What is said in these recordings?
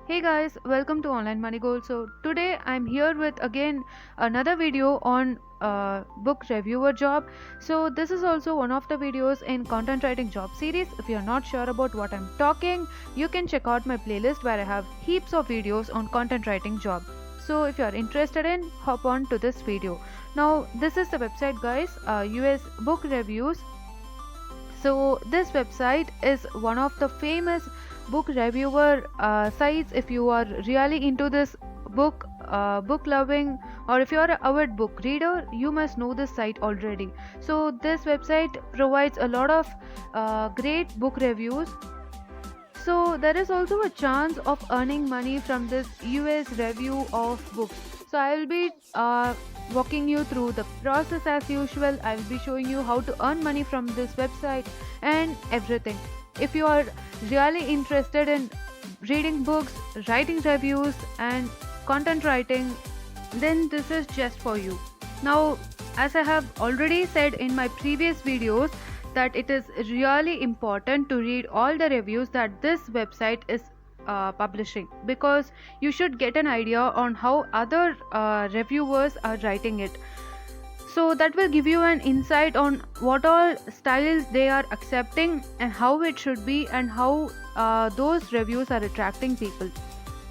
Hey guys, welcome to Online Money Gold. So today I'm here with again another video on book reviewer job. So this is also one of the videos in content writing job series. If you're not sure about what I'm talking, you can check out my playlist where I have heaps of videos on content writing job. So if you're interested in, hop on to this video. Now this is the website guys, US Book Reviews. So this website is one of the famous book reviewer sites. If you are really into this book loving, or if you are a avid book reader, you must know this site already. So this website provides a lot of great book reviews. So there is also a chance of earning money from this US review of books. So I will be walking you through the process as usual. I will be showing you how to earn money from this website and everything. If you are really interested in reading books, writing reviews, and content writing, then this is just for you. Now, as I have already said in my previous videos, that it is really important to read all the reviews that this website is publishing, because you should get an idea on how other reviewers are writing it. So that will give you an insight on what all styles they are accepting and how it should be, and how those reviews are attracting people.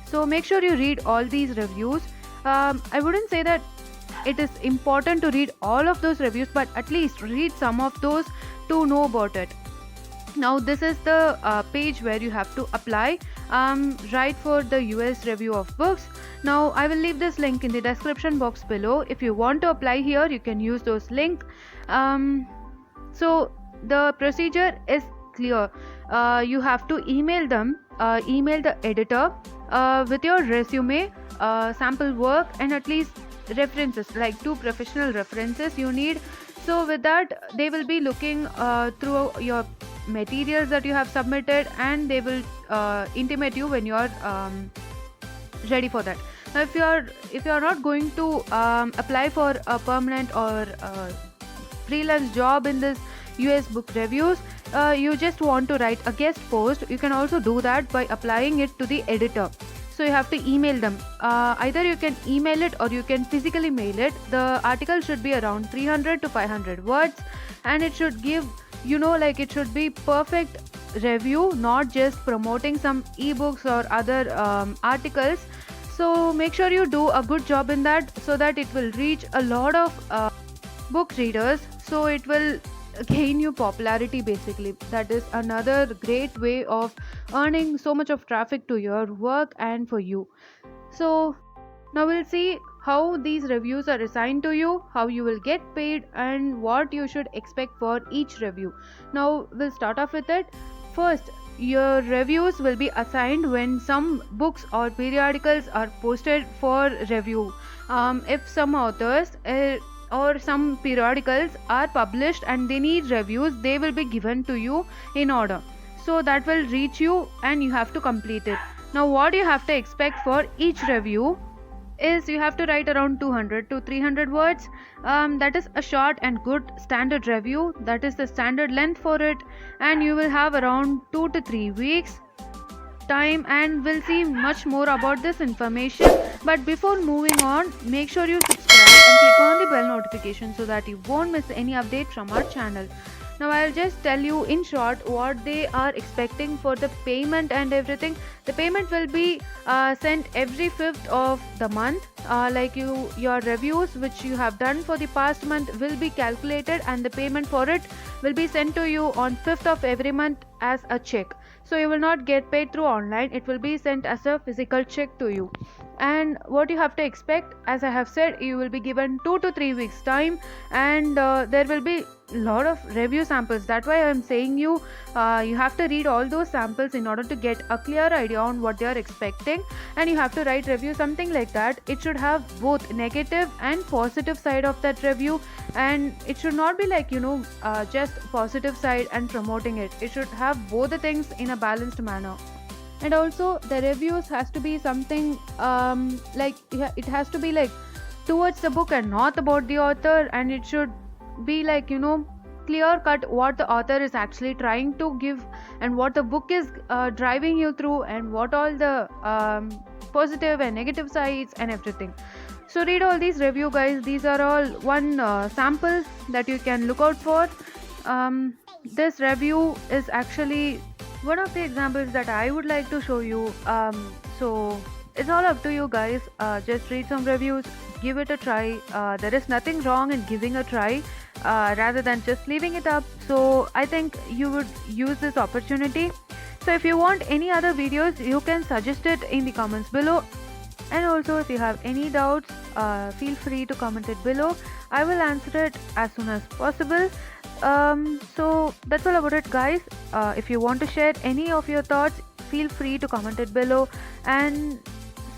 So make sure you read all these reviews. I wouldn't say that it is important to read all of those reviews, but at least read some of those to know about it. Now this is the page where you have to apply, right, for the US review of books. Now I will leave this link in the description box below. If you want to apply here, you can use those link. So the procedure is clear. You have to email them, email the editor with your resume, sample work, and at least references, like 2 professional references you need. So with that, they will be looking through your materials that you have submitted, and they will intimate you when you are ready for that. Now if you are not going to apply for a permanent or freelance job in this US book reviews, you just want to write a guest post, you can also do that by applying it to the editor. So you have to email them. Either you can email it or you can physically mail it. The article should be around 300 to 500 words, and it should give, like, it should be perfect review, not just promoting some ebooks or other articles. So make sure you do a good job in that, so that it will reach a lot of book readers. So it will gain you popularity basically. That is another great way of earning so much of traffic to your work and for you. So now we'll see how these reviews are assigned to you, how you will get paid, and what you should expect for each review. Now we'll start off with it. First, your reviews will be assigned when some books or periodicals are posted for review. If some authors or some periodicals are published and they need reviews, they will be given to you in order. So that will reach you and you have to complete it. Now what you have to expect for each review is you have to write around 200 to 300 words. That is a short and good standard review. That is the standard length for it, and you will have around 2 to 3 weeks time, and we'll see much more about this information. But before moving on, make sure you subscribe and click on the bell notification so that you won't miss any update from our channel. Now I'll just tell you in short what they are expecting for the payment and everything. The payment will be sent every 5th of the month. Like your reviews which you have done for the past month will be calculated, and the payment for it will be sent to you on 5th of every month as a check. So you will not get paid through online, it will be sent as a physical check to you. And what you have to expect, as I have said, you will be given 2 to 3 weeks time, and there will be lot of review samples. That's why I'm saying you have to read all those samples in order to get a clear idea on what they are expecting, and you have to write review something like that. It should have both negative and positive side of that review, and it should not be like just positive side and promoting it. It should have both the things in a balanced manner. And also the reviews has to be something it has to be like towards the book and not about the author, and it should be like clear cut what the author is actually trying to give, and what the book is driving you through, and what all the positive and negative sides and everything. So read all these review, guys. These are all one sample that you can look out for. This review is actually one of the examples that I would like to show you. So it's all up to you, guys. Just read some reviews, give it a try. There is nothing wrong in giving a try, rather than just leaving it up. So I think you would use this opportunity. So if you want any other videos, you can suggest it in the comments below. And also, if you have any doubts, feel free to comment it below. I will answer it as soon as possible. So that's all about it, guys. If you want to share any of your thoughts, feel free to comment it below. And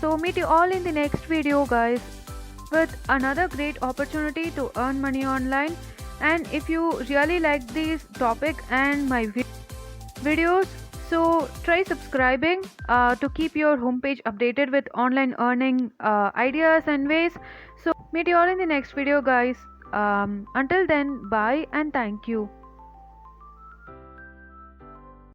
so meet you all in the next video, guys, with another great opportunity to earn money online. And if you really like this topic and my videos, so try subscribing to keep your homepage updated with online earning ideas and ways. So meet you all in the next video, guys. Until then, bye and thank you.